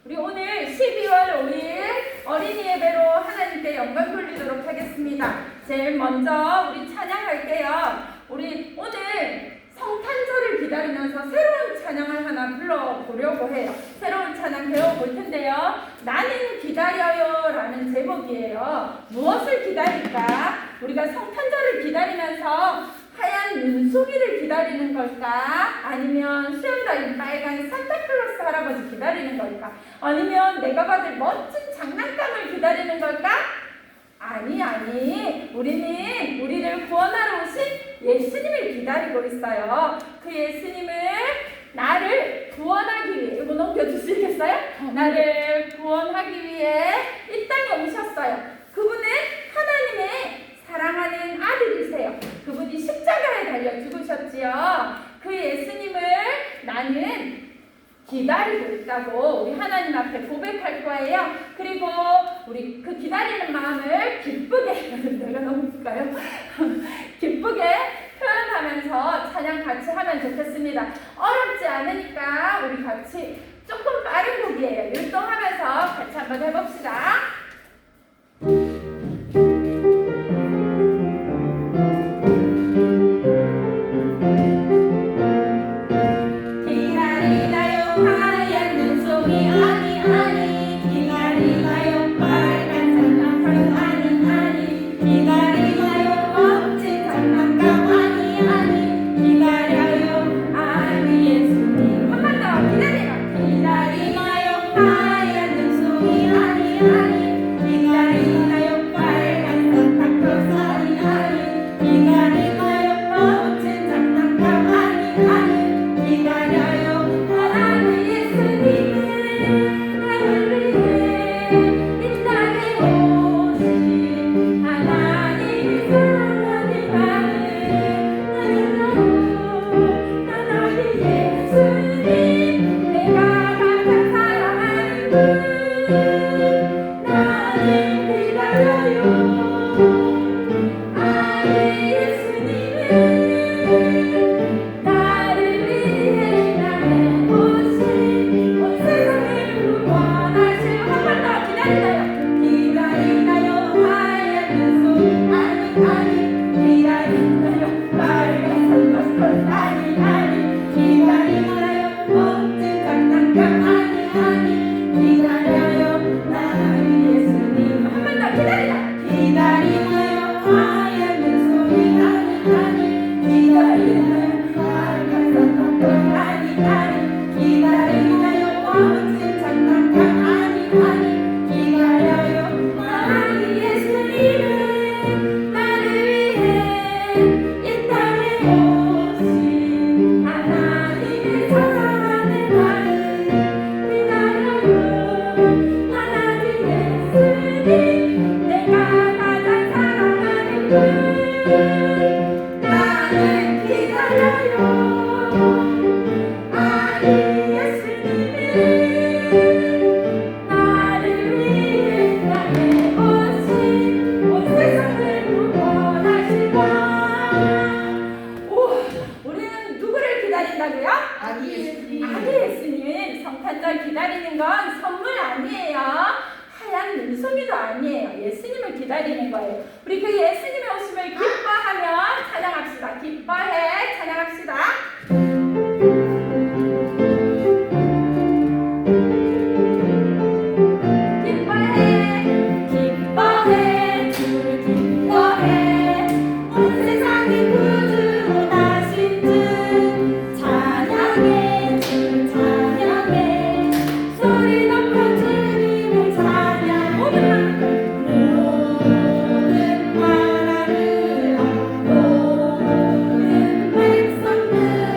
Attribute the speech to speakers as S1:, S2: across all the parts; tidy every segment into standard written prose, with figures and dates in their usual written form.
S1: 우리 오늘 12월 5일 어린이 예배로 하나님께 영광 돌리도록 하겠습니다. 제일 먼저 우리 찬양할게요. 우리 오늘 성탄절을 기다리면서 새로운 찬양을 하나 불러보려고 해요. 새로운 찬양 배워볼 텐데요. 나는 기다려요 라는 제목이에요. 무엇을 기다릴까? 우리가 성탄절을 기다리면서 하얀 눈송이를 기다리는 걸까? 아니면 수염 달린 빨간 산타클로스 할아버지 기다리는 걸까? 아니면 내가 받을 멋진 장난감을 기다리는 걸까? 아니, 우리는 우리를 구원하러 오신 예수님을 기다리고 있어요. 그 예수님을 나를 구원하기 위해, 이거 넘겨주시겠어요? 나를 구원하기 위해 이 땅에 오셨어요. 그분은 하나님의 사랑하는 아들이세요. 그분이 십자가에 달려 죽으셨지요. 그 예수님을 나는 기다리고 있다고 우리 하나님 앞에 고백할 거예요. 그리고 우리 그 기다리는 마음을 기쁘게 내가 너무 웃까요? 기쁘게 표현하면서 찬양 같이 하면 좋겠습니다. 어렵지 않으니까 우리 같이 조금 빠른 곡이에요. 율동하면서 같이 한번 해봅시다. 성탄절 기다리는 건 선물 아니에요. 하얀 눈송이도 아니에요. 예수님을 기다리는 거예요. 우리 그 예수님의 오심을 기뻐하며 찬양합시다. 기뻐해 찬양합시다.
S2: 모든 나라를 모든 백성들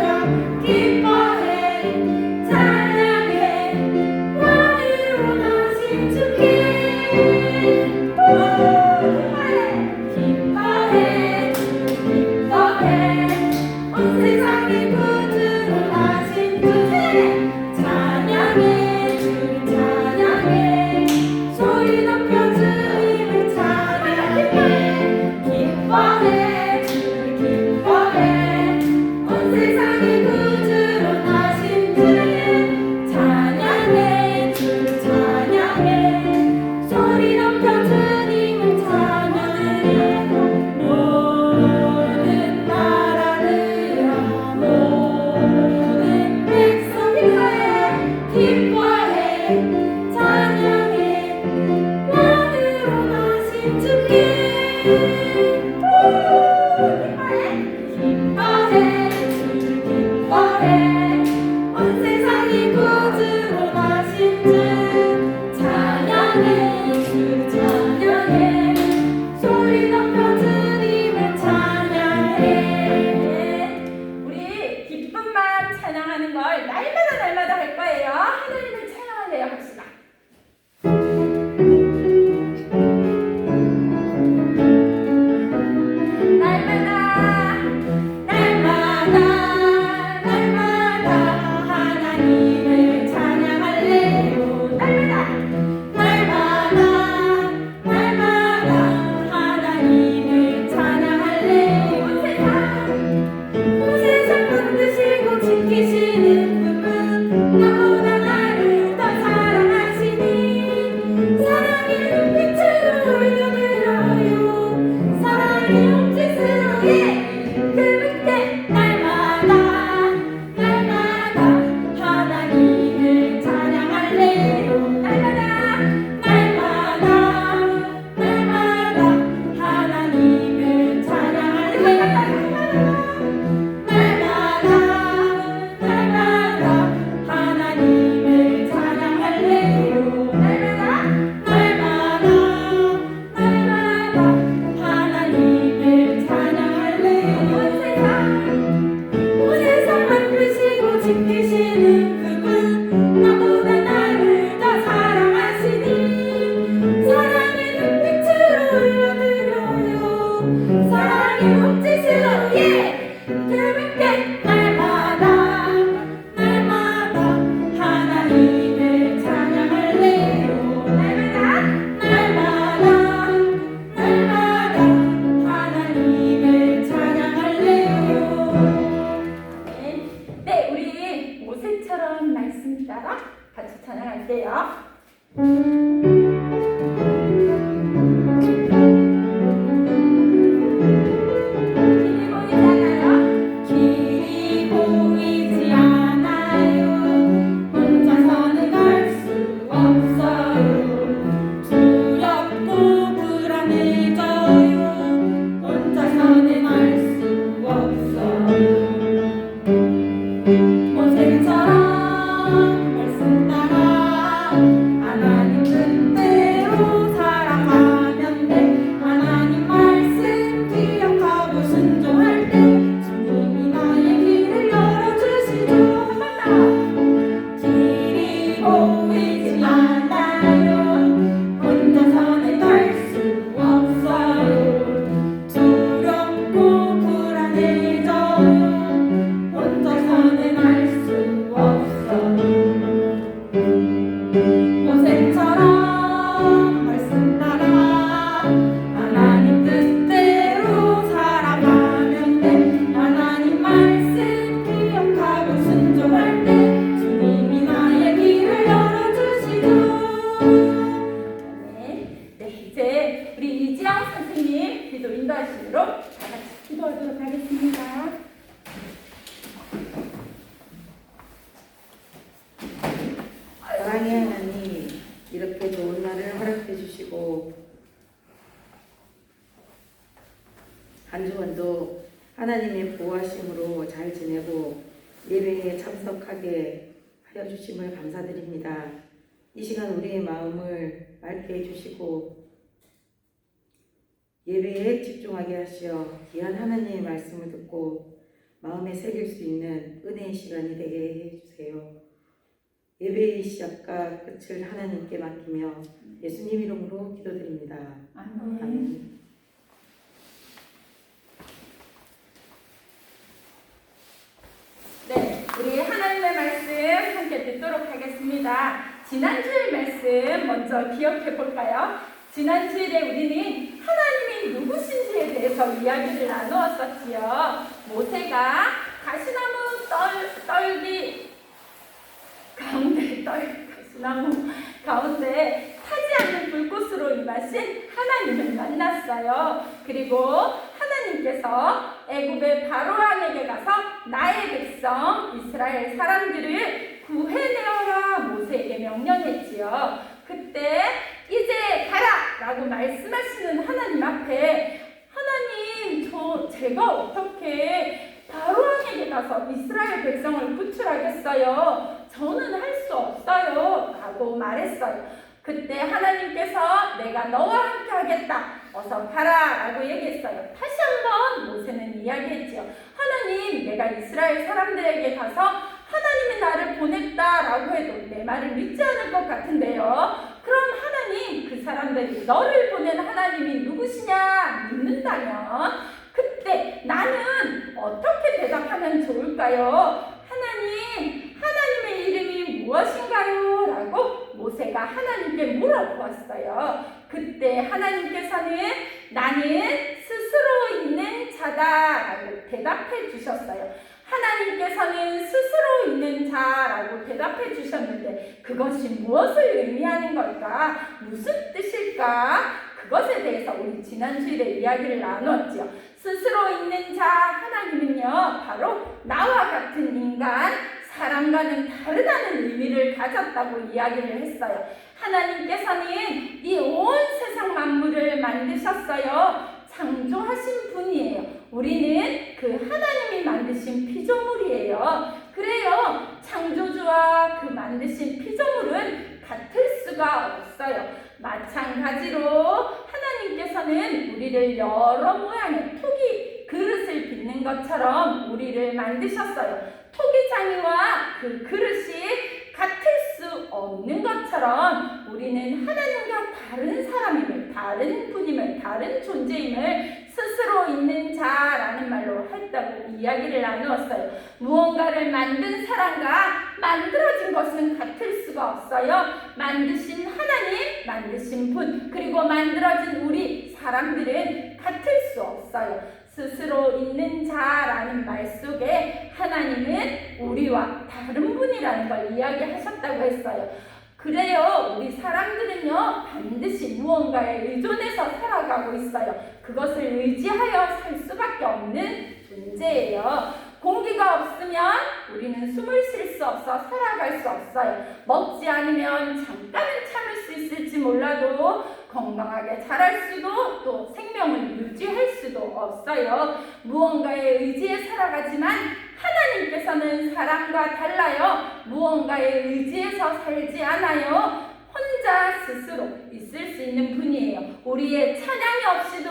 S2: 사랑의 하나님, 이렇게 좋은 날을 허락해 주시고 한 주간도 하나님의 보호하심으로 잘 지내고 예배에 참석하게 하여 주심을 감사드립니다. 이 시간 우리의 마음을 맑게 해주시고 예배에 집중하게 하시어 귀한 하나님의 말씀을 듣고 마음에 새길 수 있는 은혜의 시간이 되게 해주세요. 예배의 시작과 끝을 하나님께 맡기며 예수님 이름으로 기도드립니다.
S1: 아멘.
S2: 아멘.
S1: 네, 우리 하나님의 말씀 함께 듣도록 하겠습니다. 지난주의 말씀 먼저 기억해 볼까요? 지난주에 우리는 하나님이 누구신지에 대해서 이야기를 나누었었지요. 모세가 가시나무 떨기 가시나무 가운데 타지 않는 불꽃으로 임하신 하나님을 만났어요. 그리고 하나님께서 애굽의 바로왕에게 가서 나의 백성 이스라엘 사람들을 구해내어라 모세에게 명령했지요. 그때 이제 가라 라고 말씀하시는 하나님 앞에 하나님 제가 어떻게 바로왕에게 가서 이스라엘 백성을 구출하겠어요? 저는 할 수 없어요 라고 말했어요. 그때 하나님께서 내가 너와 함께 하겠다 어서 가라 라고 얘기했어요. 다시 한번 모세는 이야기했죠. 하나님 내가 이스라엘 사람들에게 가서 하나님이 나를 보냈다 라고 해도 내 말을 믿지 않을 것 같은데요. 그럼 하나님 그 사람들이 너를 보낸 하나님이 누구시냐 묻는다면 그때 나는 어떻게 대답하면 좋을까요? 하나님의 이름이 무엇인가요? 라고 모세가 하나님께 물어보았어요. 그때 하나님께서는 나는 스스로 있는 자다라고 대답해 주셨어요. 하나님께서는 스스로 있는 자라고 대답해 주셨는데 그것이 무엇을 의미하는 걸까? 무슨 뜻일까? 그것에 대해서 우리 지난 주일에 이야기를 나눴죠. 스스로 있는 자 하나님은요, 바로 나와 같은 인간, 사람과는 다르다는 의미를 가졌다고 이야기를 했어요. 하나님께서는 이 온 세상 만물을 만드셨어요. 창조하신 분이에요. 우리는 그 하나님이 만드신 피조물이에요. 그래요. 창조주와 그 만드신 피조물은 같을 수가 없어요. 마찬가지로 하나님께서는 우리를 여러 모양의 토기 그릇을 빚는 것처럼 우리를 만드셨어요. 토기장이와 그 그릇이 같을 수 없는 것처럼 우리는 하나님과 다른 사람임을, 다른 분임을, 다른 존재임을 스스로 있는 자라는 말로 했다고 이야기를 나누었어요. 무언가를 만든 사람과 만들어진 것은 같을 수가 없어요. 만드신 하나님, 만드신 분, 그리고 만들어진 우리 사람들은 같을 수 없어요. 스스로 있는 자라는 말 속에 하나님은 우리와 다른 분이라는 걸 이야기하셨다고 했어요. 그래요. 우리 사람들은요, 반드시 무언가에 의존해서 살아가고 있어요. 그것을 의지하여 살 수밖에 없는 존재예요. 공기가 없으면 우리는 숨을 쉴 수 없어 살아갈 수 없어요. 먹지 않으면 잠깐은 참을 수 있을지 몰라도 건강하게 자랄 수도 또 생명을 유지할 수도 없어요. 무언가에 의지해 살아가지만 하나님께서는 사람과 달라요. 무언가에 의지해서 살지 않아요. 혼자 스스로 있을 수 있는 분이에요. 우리의 찬양이 없이도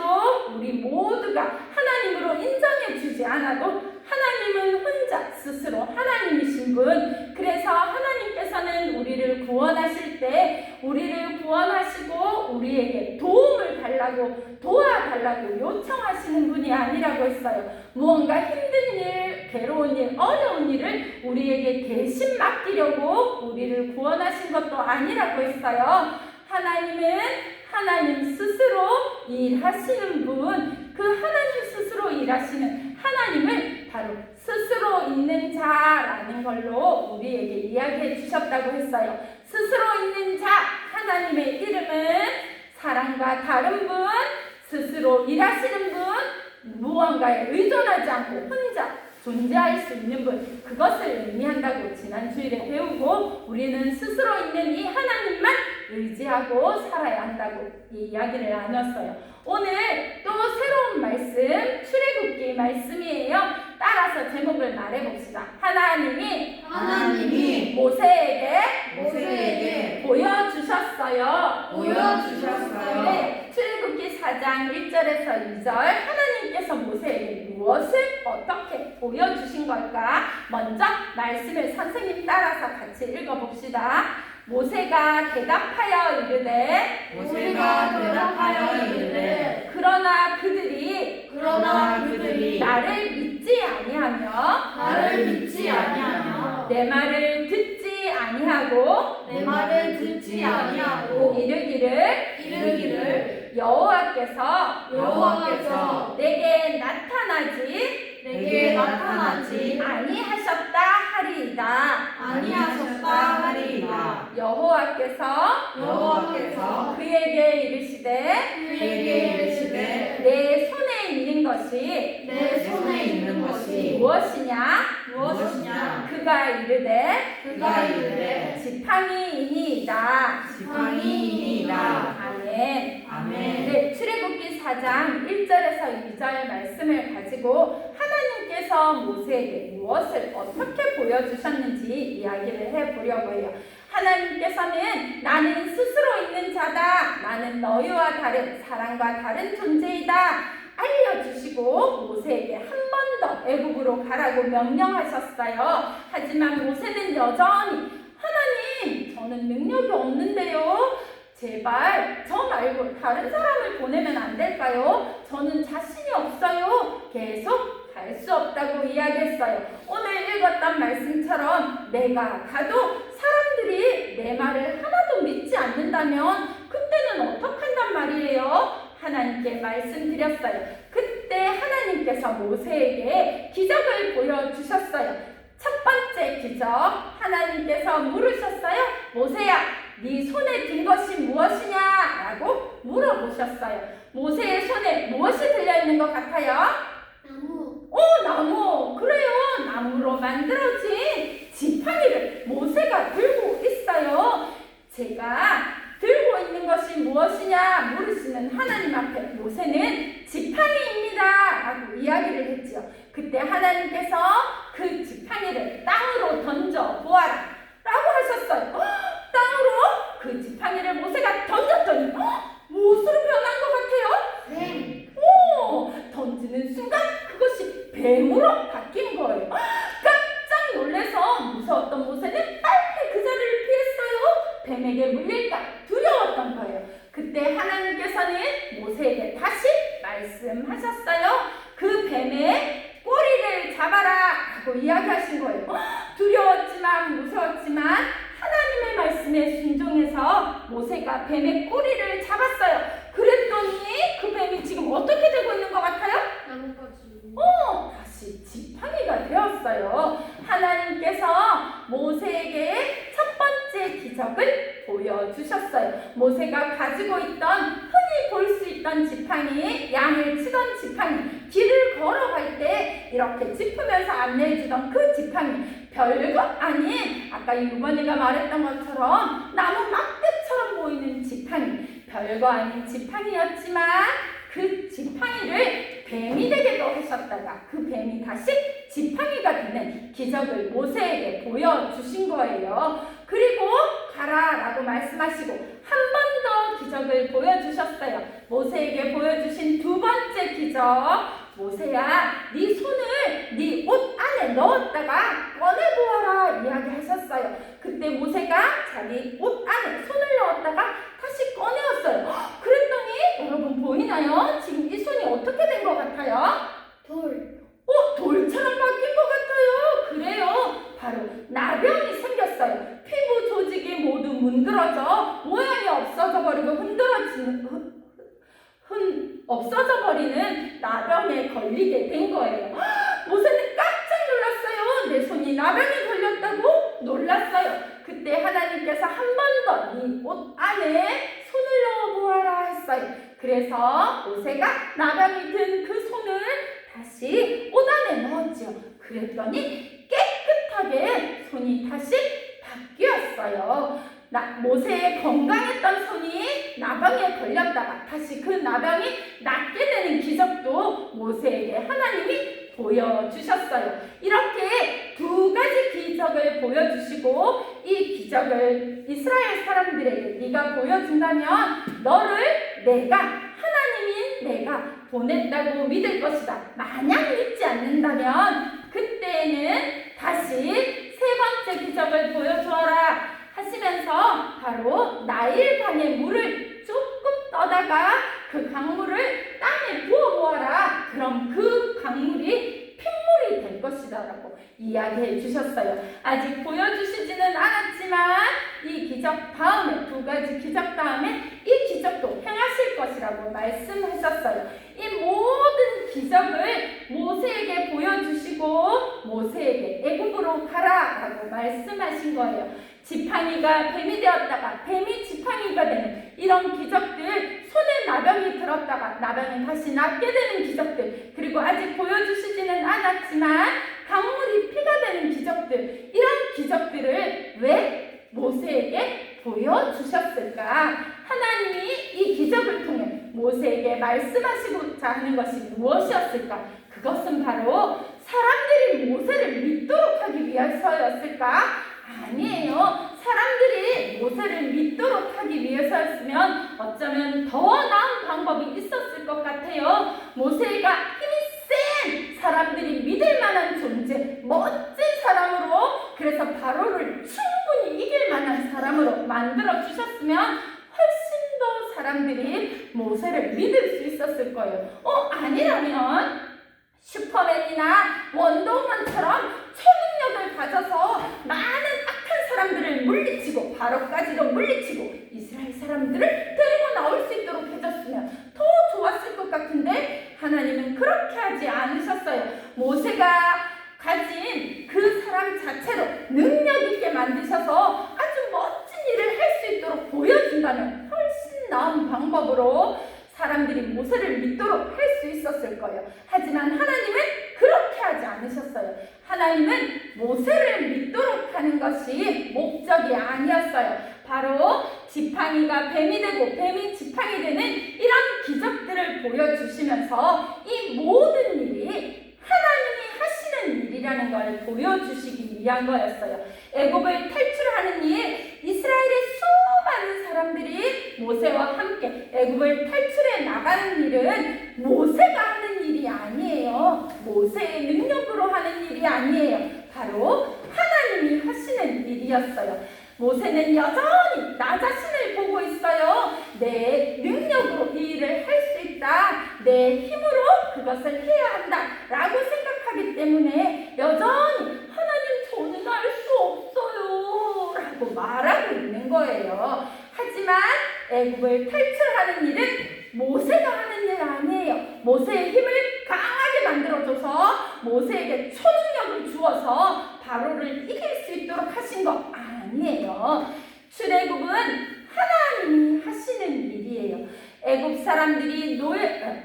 S1: 우리 모두가 하나님으로 인정해 주지 않아도 하나님은 혼자 스스로 하나님이신 분. 그래서 하나님께서는 우리를 구원하실 때 우리를 구원하시고 우리에게 도움을 달라고 도와달라고 요청하시는 분이 아니라고 했어요. 무언가 힘든 일, 괴로운 일, 어려운 일을 우리에게 대신 맡기려고 우리를 구원하신 것도 아니라고 했어요. 하나님은 하나님 스스로 일하시는 분, 그 하나님 스스로 일하시는 하나님을 바로 스스로 있는 자라는 걸로 우리에게 이야기해 주셨다고 했어요. 스스로 있는 자, 하나님의 이름은 사랑과 다른 분, 스스로 일하시는 분, 무언가에 의존하지 않고 혼자 존재할 수 있는 분, 그것을 의미한다고 지난 주일에 배우고 우리는 스스로 있는 이 하나님만 의지하고 살아야 한다고 이 이야기를 나눴어요. 오늘 또 새로운 말씀, 출애굽기 말씀이에요. 따라서 제목을 말해봅시다. 하나님이 모세에게 보여주셨어요. 네, 출애굽기 4장 1절에서 2절 하나님께서 모세에게 무엇을 어떻게 보여주신 걸까? 먼저 말씀을 선생님 따라서 같이 읽어봅시다. 모세가 대답하여 이르되 그러나 그들이 나를 믿지 아니하며 내 말을 듣지 아니하고 이르기를 여호와께서 내게 나타나지 아니하셨다 하리이다. 여호와께서 그에게 이르시되 내 손에 있는 것이 무엇이냐? 그가 이르되 지팡이이니이다. 아멘. 네, 출애굽기 4장 1절에서 2절 말씀을 가지고 하나님께서 모세에게 무엇을 어떻게 보여주셨는지 이야기를 해보려고 해요. 하나님께서는 나는 스스로 있는 자다. 나는 너희와 다른 사람과 다른 존재이다. 알려주시고 모세에게 한 번 더 애국으로 가라고 명령하셨어요. 하지만 모세는 여전히 하나님, 저는 능력이 없는데요. 제발 저 말고 다른 사람을 보내면 안 될까요? 저는 자신이 없어요. 계속 갈 수 없다고 이야기했어요. 오늘 읽었던 말씀처럼 내가 가도 사람들이 내 말을 하나도 믿지 된다면 그때는 어떡한단 말이에요? 하나님께 말씀드렸어요. 그때 하나님께서 모세에게 기적을 보여주셨어요. 첫 번째 기적, 하나님께서 물으셨어요. 모세야, 네 손에 든 것이 무엇이냐? 라고 물어보셨어요. 모세의 손에 무엇이 들려있는 것 같아요?
S3: 나무.
S1: 나무. 그래요. 나무로 만들어진 지팡이를 모세가 들고 있어요. 제가 들고 있는 것이 무엇이냐 물으시는 하나님 앞에 모세는 지팡이입니다 라고 이야기를 했지요. 그때 하나님께서 그 지팡이를 땅으로 던져 보아라 라고 하셨어요. 땅으로 그 지팡이를 모세가 던졌더니 무엇으로 변한 것 같아요?
S3: 뱀.
S1: 던지는 순간 그것이 뱀으로 바뀐 거예요. 깜짝 놀라서 무서웠던 모세는 빨리 그 자리를 피했어요. 뱀에게 물릴까 두려웠던 거예요. 그때 하나님께서는 모세에게 다시 말씀하셨어요. 그 뱀의 꼬리를 잡아라 하고 이야기하신 거예요. 두려웠지만 무서웠지만 하나님의 말씀에 순종해서 모세가 뱀의 꼬리를 잡았어요. 그랬더니 그 뱀이 지금 어떻게 되고 있는 것 같아요?
S3: 나뭇가지.
S1: 다시 지팡이가 되었어요. 하나님께서 모세에게 첫 번째 기적을 보여주셨어요. 모세가 가지고 있던 흔히 볼 수 있던 지팡이, 양을 치던 지팡이, 길을 걸어갈 때 이렇게 짚으면서 안내해주던 그 지팡이, 별거 아닌 아까 유건이가 말했던 것처럼 나무 막대처럼 보이는 지팡이, 별거 아닌 지팡이였지만 그 지팡이를 뱀이 되게도 하셨다가 그 뱀이 다시 지팡이가 되는 기적을 모세에게 보여주신 거예요. 그리고 가라 라고 말씀하시고 한 번 더 기적을 보여주셨어요. 모세에게 보여주신 두 번째 기적, 모세야 네 손을 네 옷 안에 넣었다가 꺼내보아라 이야기하셨어요. 그때 모세가 자기 옷 안에 손을 넣었다가 다시 꺼내었어요. 그랬더니 여러분 보이나요? 지금 이 손이 어떻게 된 것 같아요?
S3: 돌.
S1: 돌처럼 바뀐 것 같아요. 그래요. 바로 나병이 생겼어요. 피부 조직이 모두 문드러져 모양이 없어져 버리고 없어져 버리는 나병에 걸리게 된 거예요. 모세는 깜짝 놀랐어요. 내 손이 나병에 걸렸다고 놀랐어요. 그때 하나님께서 한 번 더 네 옷 안에 손을 넣어보아라 했어요. 그래서 모세가 나병이 든 그 손을 다시 옷 안에 넣었지요. 그랬더니 깨끗하게 손이 다시 바뀌었어요. 모세의 건강했던 손이 나병에 걸렸다가 다시 그 나병이 낫게 되는 기적도 모세에게 하나님이 보여주셨어요. 이렇게 두 가지 기적을 보여주시고 이 기적을 이스라엘 사람들에게 네가 보여준다면 너를 하나님인 내가 보냈다고 믿을 것이다. 만약 믿지 않는다면 그때에는 다시 세 번째 기적을 보여주어라 하시면서 바로 나일강의 물을 조금 떠다가 그 강물을 땅에 부어보아라. 그럼 그 강물이 핏물이 될 것이다 라고 이야기해 주셨어요. 아직 보여주시지는 않았지만 이 기적 다음에 두 가지 기적 다음에 이 기적도 행하실 것이라고 말씀하셨어요. 이 모든 기적을 모세에게 보여주시고 모세에게 애굽으로 가라 라고 말씀하신 거예요. 지팡이가 뱀이 되었다가 뱀이 지팡이가 되는 이런 기적들, 손에 나병이 들었다가 나병이 다시 낫게 되는 기적들, 그리고 아직 보여주시지는 않았지만 강물이 피가 되는 기적들, 이런 기적들을 왜 모세에게 보여주셨을까? 하나님이 이 기적을 통해 모세에게 말씀하시고자 하는 것이 무엇이었을까? 그것은 바로 사람들이 모세를 믿도록 하기 위해서였을까? 아니에요. 사람들이 모세를 믿도록 하기 위해서였으면 어쩌면 더 나은 방법이 있었을 것 같아요. 모세가 힘이 센 사람들이 믿을 만한 존재, 멋진 사람으로, 그래서 바로를 충분히 이길 만한 사람으로 만들어 주셨으면 훨씬 더 사람들이 모세를 믿을 수 있었을 거예요. 아니라면 슈퍼맨이나 원더우먼처럼 초능력을 가져서 많은 악한 사람들을 물리치고 바로까지도 물리치고 이스라엘 사람들 모세보다는 훨씬 나은 방법으로 사람들이 모세를 믿도록 할 수 있었을 거예요. 하지만 하나님은 그렇게 하지 않으셨어요. 하나님은 모세를 믿도록 하는 것이 목적이 아니었어요. 바로 지팡이가 뱀이 되고 뱀이 지팡이 되는 이런 기적들을 보여주시면서 이 모든 일이 하나님이 하시는 일이라는 걸 보여주시기 위한 거였어요. 애굽을 탈출하는 일, 이스라엘의 수많은 사람들이 모세와 함께 애굽을 탈출해 나가는 일은 모세가 하는 일이 아니에요. 모세의 능력으로 하는 일이 아니에요. 바로 하나님이 하시는 일이었어요. 모세는 여전히 나 자신을 보고 있어요. 내 능력으로 이 일을 할 수 있다. 내 힘으로 그것을 해야 한다. 라고 생각하기 때문에 여전히 하나님 저는 알 수 없어요. 라고 말하고 있는 거예요. 하지만 애굽을 탈출하는 일은 모세가 하는 일 아니에요. 모세의 힘을 강하게 만들어줘서 모세에게 초능력을 주어서 바로를 이길 수 있도록 하신 거 아니에요. 출애굽은 하나님이 하시는 일이에요. 애굽 사람들이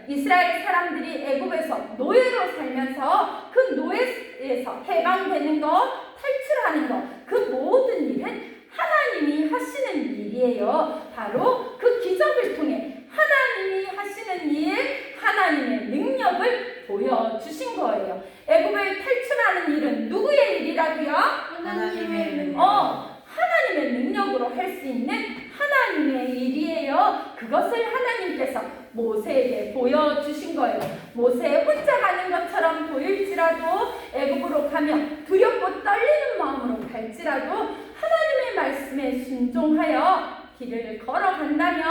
S1: 이스라엘 사람들이 애굽에서 노예로 살면서 그 노예에서 해방되는 거, 탈출하는 거, 그 모든 일은 하나님이 하시는 일이에요. 바로 그 기적을 통해 하나님이 하시는 일, 하나님의 능력을 보여주신 거예요. 애굽을 탈출하는 일은 누구의 일이라고요?
S3: 하나님의 능력.
S1: 하나님의 능력으로 할 수 있는 하나님의 일이에요. 그것을 하나님께서 모세에게 보여주신 거예요. 모세 혼자 가는 것처럼 보일지라도 애굽으로 가면 두렵고 떨리는 마음으로 갈지라도 하나님의 말씀에 순종하여 길을 걸어간다면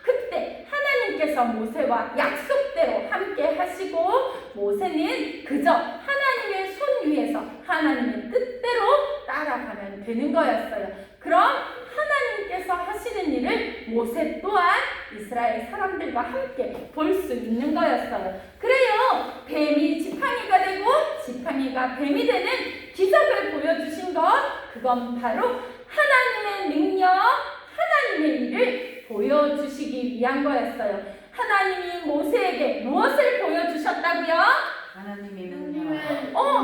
S1: 그때 하나님께서 모세와 약속대로 함께 하시고 모세는 그저 하나님의 손 위에서 하나님의 뜻대로 따라가면 되는 거였어요. 그럼 하나님께서 하시는 일을 모세 또한 이스라엘 사람들과 함께 볼 수 있는 거였어요. 그래요. 뱀이 지팡이가 되고 지팡이가 뱀이 되는 기적을 보여주신 것, 그건 바로 하나님의 능력, 하나님의 일을 보여주시기 위한 거였어요. 하나님이 모세에게 무엇을 보여주셨다고요?
S2: 하나님의 능력.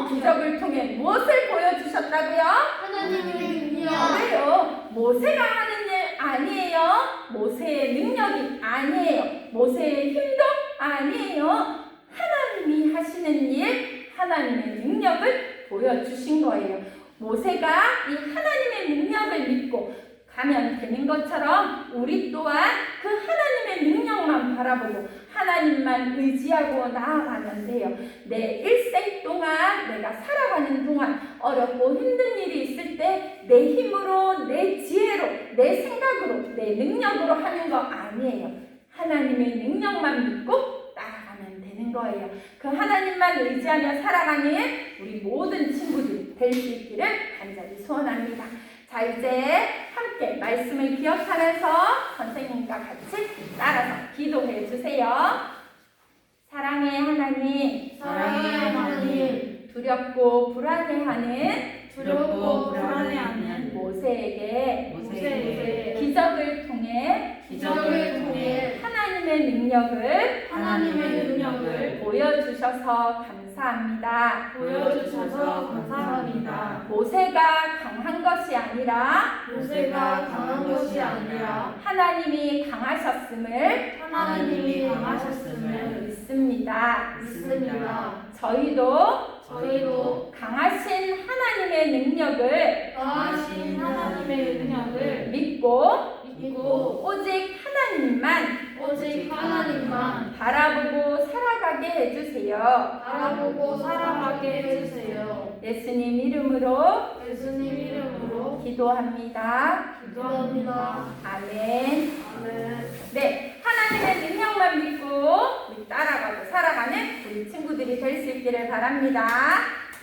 S1: 기적을 통해 무엇을 보여주셨다고요?
S3: 하나님의 능력.
S1: 그래요. 모세가 하는 일 아니에요. 모세의 능력이 아니에요. 모세의 힘도 아니에요. 하나님이 하시는 일, 하나님의 능력을 보여주신 거예요. 모세가 이 하나님의 능력을 믿고 가면 되는 것처럼 우리 또한 그 하나님의 능력만 바라보고 하나님만 의지하고 나아가면 돼요. 내 일생 동안 내가 살아가는 동안 어렵고 힘든 일이 있을 때 내 힘으로, 내 지혜로, 내 생각으로, 내 능력으로 하는 거 아니에요. 하나님의 능력만 믿고 따라가면 되는 거예요. 그 하나님만 의지하며 살아가는 우리 모든 친구들이 될 수 있기를 간절히 소원합니다. 자, 이제 함께 말씀을 기억하면서 선생님과 같이 따라서 기도해 주세요. 사랑의 하나님,
S3: 사랑의 하나님,
S1: 두렵고 불안해하는 모세에게 기적을 통해 하나님의 능력을 보여주셔서 감사합니다. 모세가 강한 것이 아니라 하나님이 강하셨음을 믿습니다. 저희도 강하신 하나님의 능력을 믿고 오직 하나님만 바라보고 살아가게 해주세요. 예수님 이름으로 기도합니다. 아멘. 네, 하나님의 능력만 믿고 따라가고 살아가는 우리 친구들이 될 수 있기를 바랍니다.